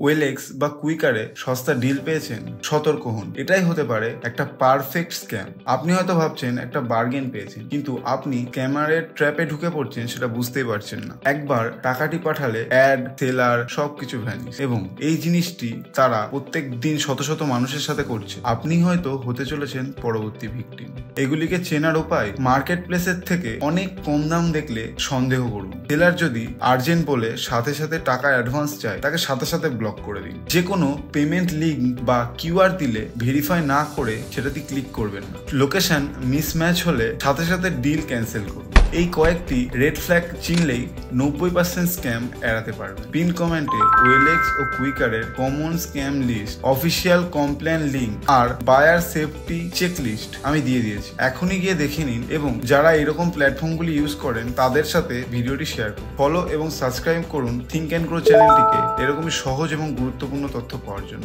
ওয়েলেক্স বা কুইকারে সস্তা ডিল পেয়েছেন, সতর্ক হন, এটাই হতে পারে একটা পারফেক্ট স্ক্যাম। আপনি হয়তো ভাবছেন একটা বার্গেন পেয়েছেন, কিন্তু আপনি স্ক্যামারের ট্র্যাপে ঢুকে পড়ছেন সেটা বুঝতেই পারছেন না। একবার টাকাটি পাঠালে অ্যাড, সেলার সবকিছু ভ্যানিশ, এবং এই জিনিসটি তারা প্রত্যেক দিন শত শত মানুষের সাথে করছে। আপনি হয়তো হতে চলেছেন পরবর্তী ভিকটিম। এগুলিকে চেনার উপায়, মার্কেট প্লেসের থেকে অনেক কম দাম দেখলে সন্দেহ করুন। সেলার যদি আর্জেন্ট বলে সাথে সাথে টাকা অ্যাডভান্স চায়, তাকে সাথে সাথে ব্লক করে দিন। যে কোনো পেমেন্ট লিঙ্ক বা কিউআর দিলে ভেরিফাই না করে সেটাতে ক্লিক করবেন না। লোকেশন মিসম্যাচ হলে সাথে সাথে ডিল ক্যান্সেল করুন। এই কয়েকটি রেড ফ্ল্যাগ চিনলেই 90% স্ক্যাম এড়াতে পারবেন। পিন কমেন্টে ওয়েলেক্স ও কুইকারের common scam list, official complain link আর বায়ার সেফটি চেকলিস্ট আমি দিয়ে দিয়েছি। এখনই গিয়ে দেখে নিন, এবং যারা এরকম প্ল্যাটফর্মগুলি ইউজ করেন তাদের সাথে ভিডিওটি শেয়ার করুন। ফলো এবং সাবস্ক্রাইব করুন থিঙ্ক অ্যান্ড গ্রো চ্যানেলটিকে এরকমই সহজ এবং গুরুত্বপূর্ণ তথ্য পাওয়ার জন্য।